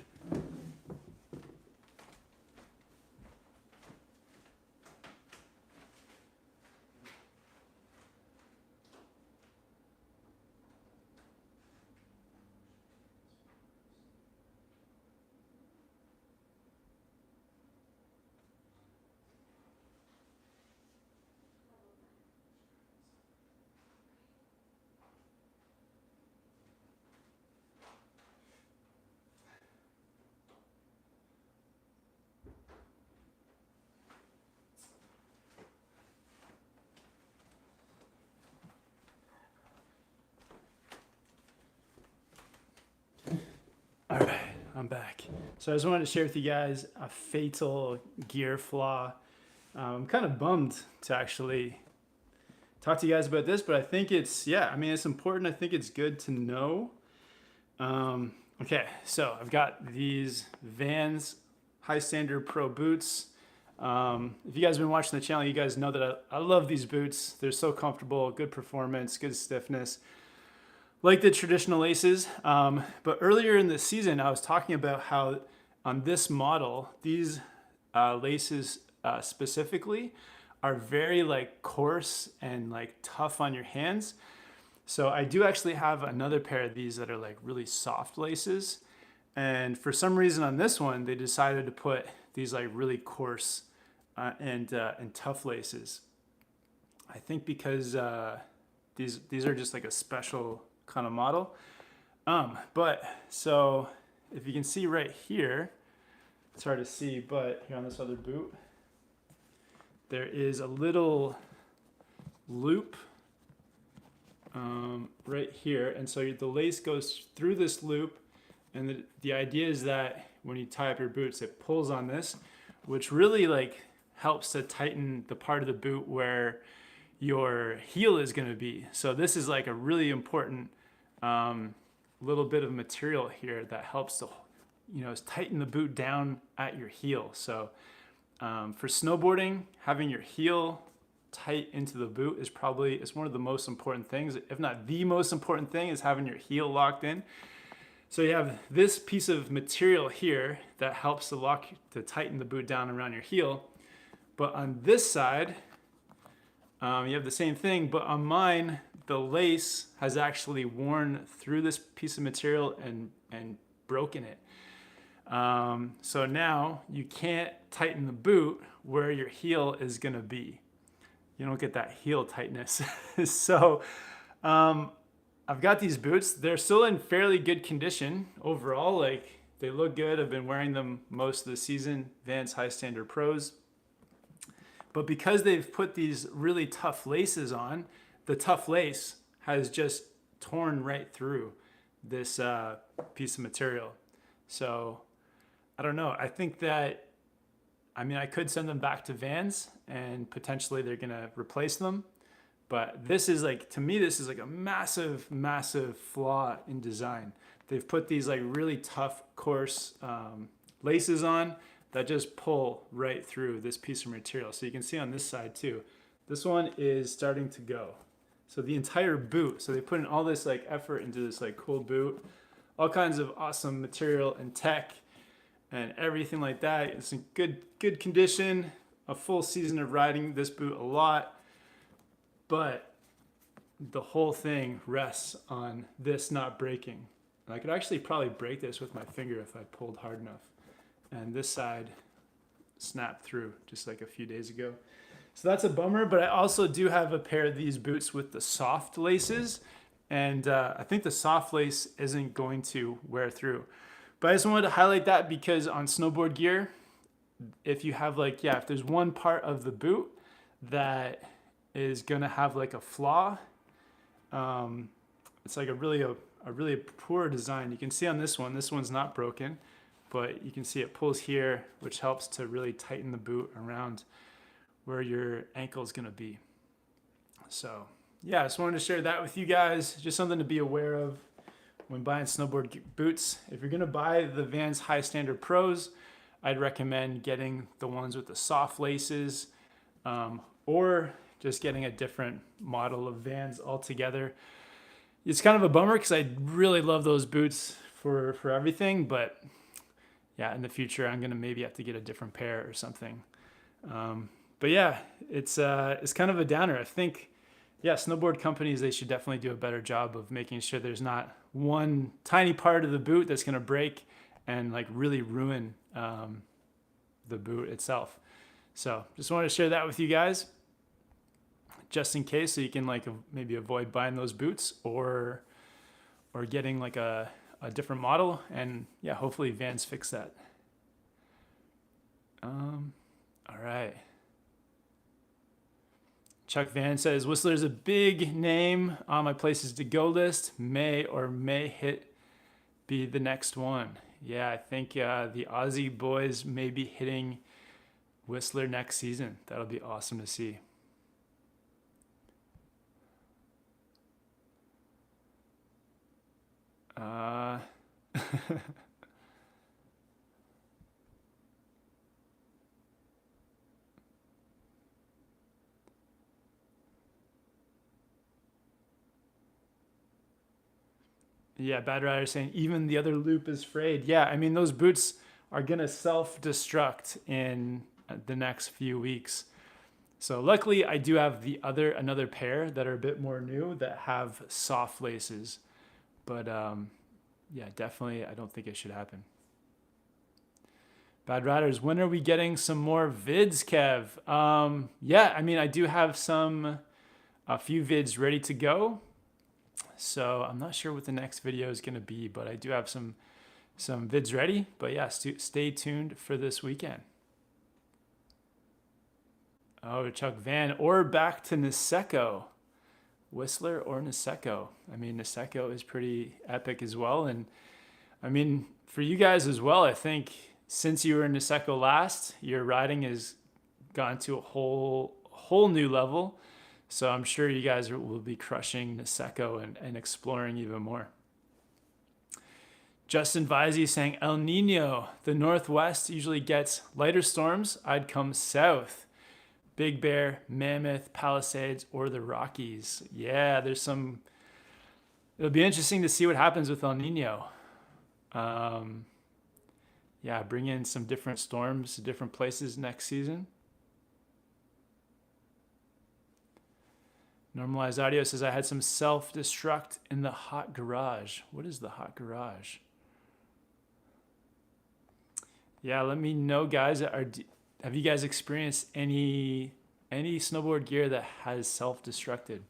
S1: All right, I'm back. So I just wanted to share with you guys a fatal gear flaw. I'm kind of bummed to actually talk to you guys about this, but I think it's important. I think it's good to know. Okay, so I've got these Vans High Standard Pro boots. If you guys have been watching the channel, you guys know that I love these boots. They're so comfortable, good performance, good stiffness, like the traditional laces. But earlier in the season, I was talking about how on this model, these laces specifically are very like coarse and like tough on your hands. So I do actually have another pair of these that are like really soft laces. And for some reason on this one, they decided to put these like really coarse and tough laces. I think because these are just like a special kind of model. But so if you can see right here, it's hard to see, but here on this other boot, there is a little loop right here. And so the lace goes through this loop. And the idea is that when you tie up your boots, it pulls on this, which really like helps to tighten the part of the boot where your heel is going to be. So this is like a really important little bit of material here that helps to, tighten the boot down at your heel. So for snowboarding, having your heel tight into the boot is one of the most important things, if not the most important thing, is having your heel locked in. So you have this piece of material here that helps to tighten the boot down around your heel. But on this side, you have the same thing, but on mine, the lace has actually worn through this piece of material and broken it. So now you can't tighten the boot where your heel is gonna be. You don't get that heel tightness. So I've got these boots. They're still in fairly good condition overall. Like, they look good. I've been wearing them most of the season, Vans High Standard Pros. But because they've put these really tough laces on, the tough lace has just torn right through this piece of material. So I don't know. I think that, I mean, I could send them back to Vans and potentially they're gonna replace them. But this is like, to me, this is like a massive, massive flaw in design. They've put these like really tough, coarse laces on that just pull right through this piece of material. So you can see on this side too, this one is starting to go. So the entire boot, so they put in all this like effort into this like cool boot, all kinds of awesome material and tech and everything like that. It's in good condition, a full season of riding this boot a lot, but the whole thing rests on this not breaking. And I could actually probably break this with my finger if I pulled hard enough. And this side snapped through just like a few days ago. So that's a bummer, but I also do have a pair of these boots with the soft laces, and I think the soft lace isn't going to wear through. But I just wanted to highlight that because on snowboard gear, if you have like, if there's one part of the boot that is gonna have like a flaw, it's like a really poor design. You can see on this one's not broken, but you can see it pulls here, which helps to really tighten the boot around where your ankle is gonna be. So yeah, I just wanted to share that with you guys. Just something to be aware of when buying snowboard boots. If you're gonna buy the Vans High Standard Pros, I'd recommend getting the ones with the soft laces, or just getting a different model of Vans altogether. It's kind of a bummer because I really love those boots for everything, but yeah, in the future I'm gonna maybe have to get a different pair or something. But yeah, it's kind of a downer. I think, snowboard companies, they should definitely do a better job of making sure there's not one tiny part of the boot that's gonna break and like really ruin the boot itself. So just wanted to share that with you guys, just in case, so you can like maybe avoid buying those boots or getting like a different model, and hopefully Vans fix that. All right. Chuck Van says, Whistler's a big name on my places to go list. May be the next one. Yeah, I think the Aussie boys may be hitting Whistler next season. That'll be awesome to see. Yeah, Bad Rider saying even the other loop is frayed. Yeah, I mean, those boots are gonna self-destruct in the next few weeks. So luckily I do have another pair that are a bit more new that have soft laces. But definitely I don't think it should happen. Bad Riders, when are we getting some more vids, Kev? I mean, I do have a few vids ready to go. So I'm not sure what the next video is going to be, but I do have some vids ready. But yeah, stay tuned for this weekend. Oh, Chuck Van, or back to Niseko. Whistler or Niseko. I mean, Niseko is pretty epic as well. And I mean, for you guys as well, I think since you were in Niseko last, your riding has gone to a whole new level. So I'm sure you guys will be crushing Niseko and exploring even more. Justin Visey saying, El Nino, the Northwest usually gets lighter storms. I'd come south. Big Bear, Mammoth, Palisades, or the Rockies. Yeah, it'll be interesting to see what happens with El Nino. Bring in some different storms to different places next season. Normalized Audio says I had some self-destruct in the hot garage. What is the hot garage? Yeah, let me know, guys. Have you guys experienced any snowboard gear that has self-destructed?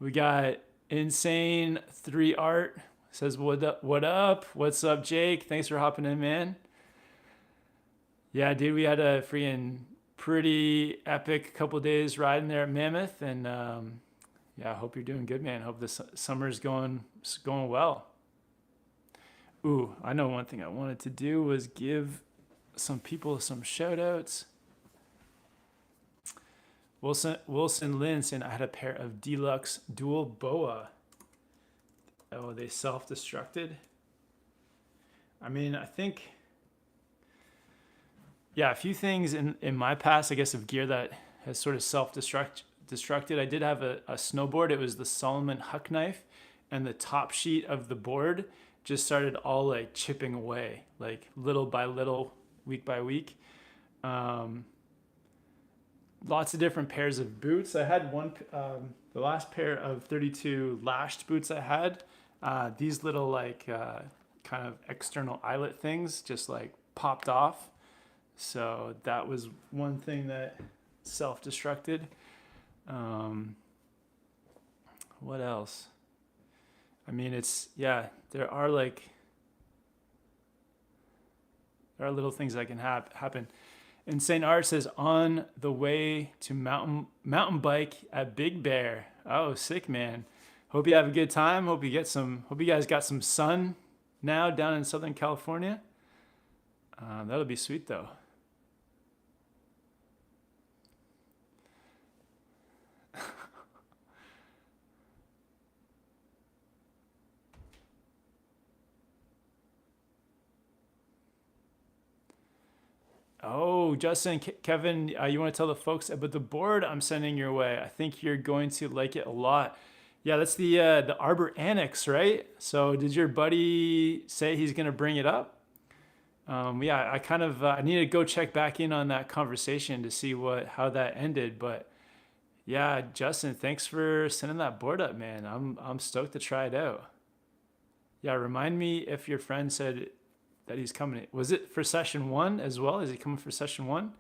S1: We got Insane 3 Art says what up? What's up, Jake? Thanks for hopping in, man. Yeah, dude, we had a freaking pretty epic couple days riding there at Mammoth, and yeah, I hope you're doing good, man. Hope this summer's going well. Ooh, I know one thing I wanted to do was give some people some shout outs. Wilson Lynn saying I had a pair of deluxe dual boa. Oh, they self-destructed. I mean, I think, yeah, a few things in my past, I guess, of gear that has sort of self-destructed. I did have a snowboard. It was the Solomon Huck knife, and the top sheet of the board just started all like chipping away, like little by little, week by week. Lots of different pairs of boots. I had the last pair of 32 lashed boots I had. These little like kind of external eyelet things just like popped off. So that was one thing that self-destructed. What else? I mean, there are little things that can happen. Insane Art says on the way to mountain bike at Big Bear. Oh, sick, man. Hope you have a good time. Hope you guys got some sun now down in Southern California. That'll be sweet though. Oh, Justin, Kevin, you want to tell the folks about the board I'm sending your way? I think you're going to like it a lot. Yeah, that's the Arbor Annex, right? So did your buddy say he's going to bring it up? Yeah, I need to go check back in on that conversation to see how that ended. But yeah, Justin, thanks for sending that board up, man. I'm stoked to try it out. Yeah, remind me if your friend said that he's coming. Was it for session 1 as well? Is he coming for session 1?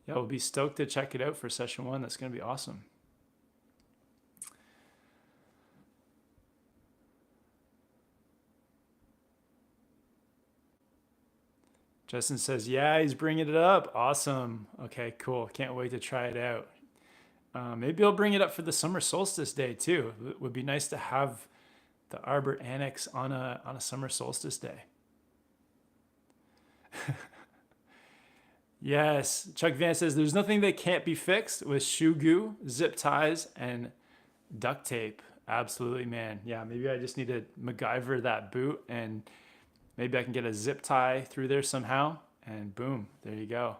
S1: Yeah, we'll be stoked to check it out for session 1. That's going to be awesome. Justin says, yeah, he's bringing it up. Awesome. Okay, cool. Can't wait to try it out. Maybe I'll bring it up for the summer solstice day too. It would be nice to have the Arbor Annex on a summer solstice day. Yes, Chuck Van says there's nothing that can't be fixed with shoe goo, zip ties, and duct tape. Absolutely, man. Yeah, maybe I just need to MacGyver that boot, and maybe I can get a zip tie through there somehow, and boom, there you go.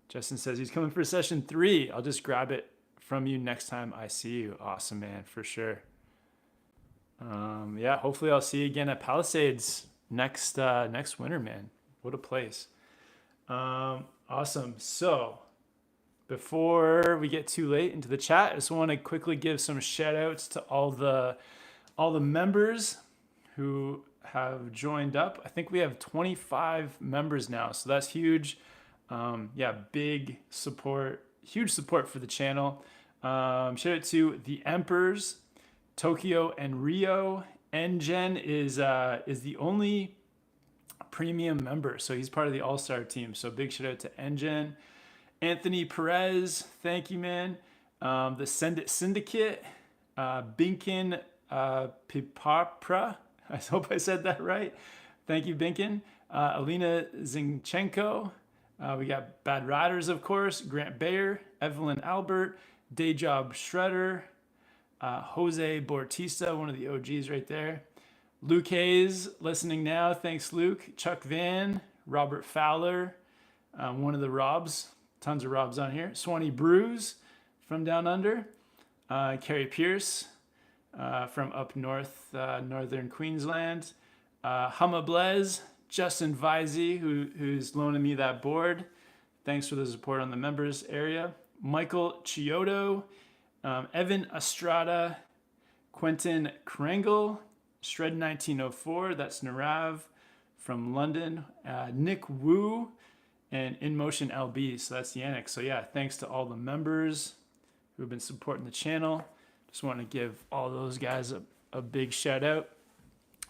S1: Justin says he's coming for session 3. I'll just grab it from you next time I see you. Awesome, man, for sure. Yeah, hopefully I'll see you again at Palisades next winter, man. What a place. Awesome. So before we get too late into the chat, I just want to quickly give some shout outs to all the members who have joined up. I think we have 25 members now, so that's huge. Yeah, big support, huge support for the channel. Shout out to the Emperors, Tokyo and Rio. Ngen is the only premium member, so he's part of the all-star team. So big shout out to Ngen. Anthony Perez, thank you, man. The Send It Syndicate, Binkin Pipapra, I hope I said that right. Thank you, Binkin. Alina Zinchenko. We got Bad Riders, of course. Grant Bayer, Evelyn Albert, Dayjob Shredder, Jose Bortista, one of the OGs right there. Luke Hayes, listening now. Thanks, Luke. Chuck Van, Robert Fowler, one of the Robs. Tons of Robs on here. Swanee Brews from down under. Carrie Pierce from up north, northern Queensland. Humma Blez, Justin Visey, who's loaning me that board. Thanks for the support on the members area. Michael Chiodo, Evan Estrada, Quentin Krangle, Shred 1904, that's Narav from London, Nick Wu, and In Motion LB, so that's Yannick. So yeah, thanks to all the members who have been supporting the channel. Just want to give all those guys a big shout out.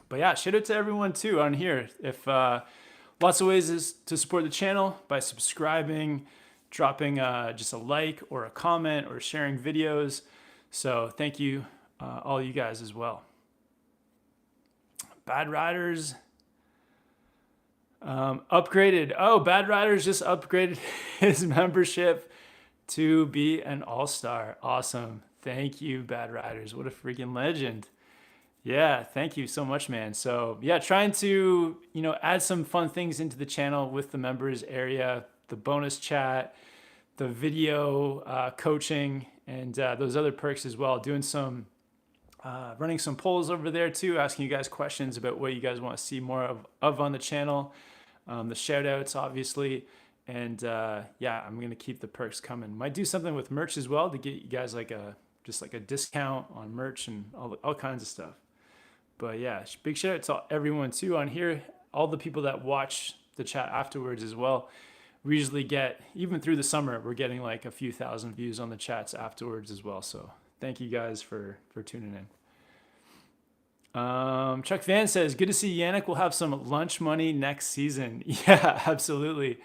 S1: But yeah, shout out to everyone too on here. If lots of ways is to support the channel by subscribing, dropping just a like or a comment or sharing videos. So thank you all you guys as well. Bad Riders upgraded. Oh, Bad Riders just upgraded his membership to be an all-star. Awesome. Thank you, Bad Riders. What a freaking legend. Yeah, thank you so much, man. So yeah, trying to, add some fun things into the channel with the members area, the bonus chat, the video coaching, and those other perks as well. Doing some running some polls over there too, asking you guys questions about what you guys want to see more of on the channel. The shout outs, obviously. And yeah, I'm going to keep the perks coming. Might do something with merch as well to get you guys just like a discount on merch and all kinds of stuff. But yeah, big shout out to everyone too on here. All the people that watch the chat afterwards as well. We usually get, even through the summer, we're getting like a few thousand views on the chats afterwards as well. So thank you guys for tuning in. Chuck Van says, good to see Yannick will have some lunch money next season. Yeah, absolutely.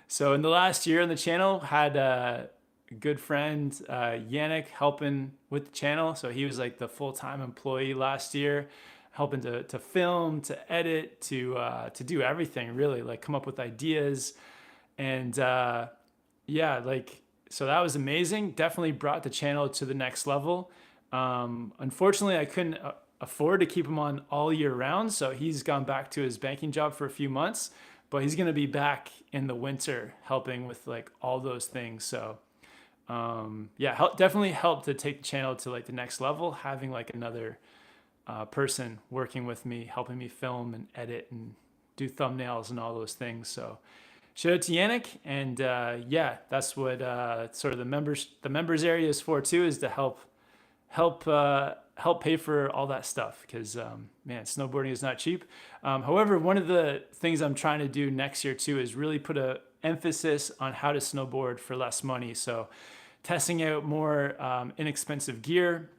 S1: So in the last year on the channel, had a good friend, Yannick, helping with the channel. So he was like the full-time employee last year, helping to film, to edit, to do everything really, like come up with ideas. And yeah, like, so that was amazing. Definitely brought the channel to the next level. Unfortunately, I couldn't afford to keep him on all year round. So he's gone back to his banking job for a few months, but he's going to be back in the winter helping with like all those things. So yeah, definitely helped to take the channel to like the next level, having like another person working with me, helping me film and edit and do thumbnails and all those things. So shout out to Yannick. And yeah, that's what sort of the members area is for too, is to help pay for all that stuff, because man, snowboarding is not cheap. However, one of the things I'm trying to do next year too is really put a emphasis on how to snowboard for less money. So testing out more inexpensive gear.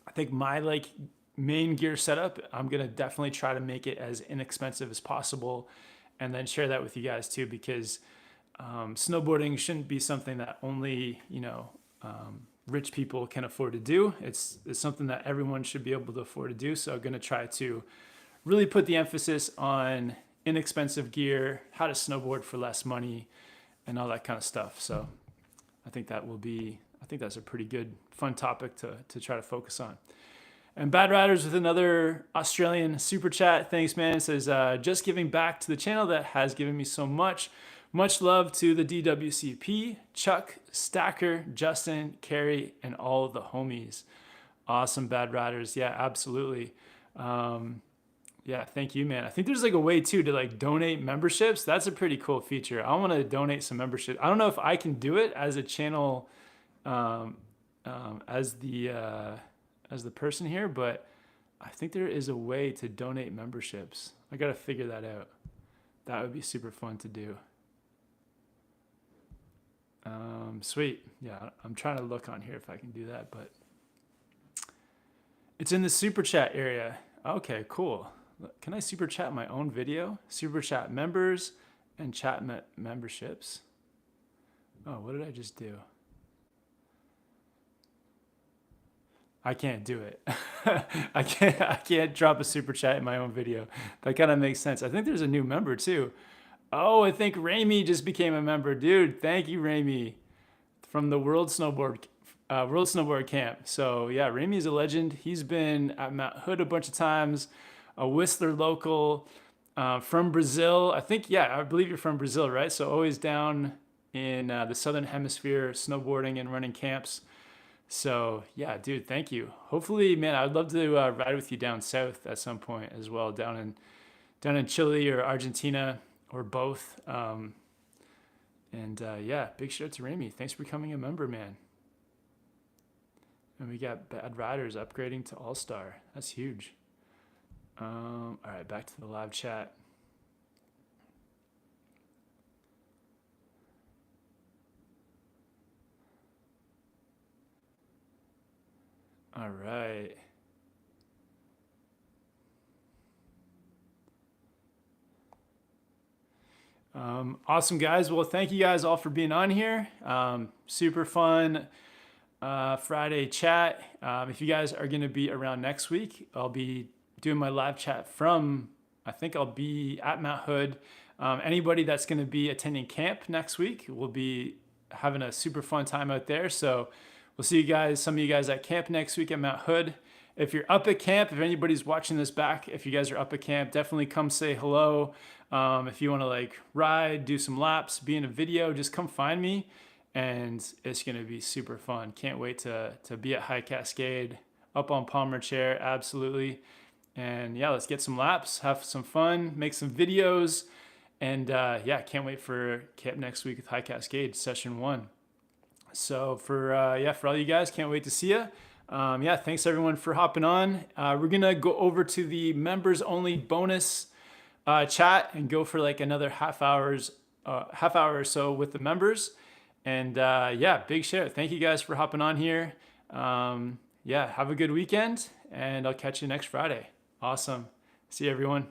S1: I think my like main gear setup, I'm gonna definitely try to make it as inexpensive as possible, and then share that with you guys too, because snowboarding shouldn't be something that only rich people can afford to do. It's something that everyone should be able to afford to do. So I'm going to try to really put the emphasis on inexpensive gear, how to snowboard for less money, and all that kind of stuff. So I think that's a pretty good, fun topic to try to focus on. And Bad Riders with another Australian super chat. Thanks, man. It says, just giving back to the channel that has given me so much. Much love to the DWCP, Chuck, Stacker, Justin, Carrie, and all the homies. Awesome, Bad Riders. Yeah, absolutely. Yeah, thank you, man. I think there's like a way too to like donate memberships. That's a pretty cool feature. I want to donate some membership. I don't know if I can do it as a channel, as the person here, but I think there is a way to donate memberships. I got to figure that out. That would be super fun to do. Sweet. Yeah, I'm trying to look on here if I can do that, but it's in the super chat area. Okay, cool. Can I super chat my own video? Super chat members and chat memberships. Oh, what did I just do? I can't do it. I can't drop a super chat in my own video. That kind of makes sense. I think there's a new member too. Oh, I think Ramy just became a member. Dude, thank you, Ramy, from the World Snowboard Camp. So yeah, Ramy's a legend. He's been at Mount Hood a bunch of times, a Whistler local, from Brazil. I think, yeah, I believe you're from Brazil, right? So always down in the Southern Hemisphere, snowboarding and running camps. So yeah, dude, thank you. Hopefully, man, I'd love to ride with you down south at some point as well, down in Chile or Argentina or both. And And yeah, big shout out to Ramy. Thanks for becoming a member, man. And we got Bad Riders upgrading to All-Star. That's huge. All right, back to the live chat. All right. Awesome, guys. Well, thank you guys all for being on here. Super fun Friday chat. If you guys are going to be around next week, I'll be doing my live chat from, I think I'll be at Mount Hood. Anybody that's going to be attending camp next week will be having a super fun time out there. So we'll see you guys, some of you guys at camp next week at Mount Hood. If you're up at camp, if anybody's watching this back, if you guys are up at camp, definitely come say hello. If you want to like ride, do some laps, be in a video, just come find me. And it's going to be super fun. Can't wait to be at High Cascade, up on Palmer Chair, absolutely. And yeah, let's get some laps, have some fun, make some videos. And yeah, can't wait for camp next week with High Cascade, session 1. So for all you guys, can't wait to see you. Yeah, thanks everyone for hopping on. We're going to go over to the members only bonus chat and go for like another half hour or so with the members. And yeah, big shout. Thank you guys for hopping on here. Yeah, have a good weekend, and I'll catch you next Friday. Awesome. See you, everyone.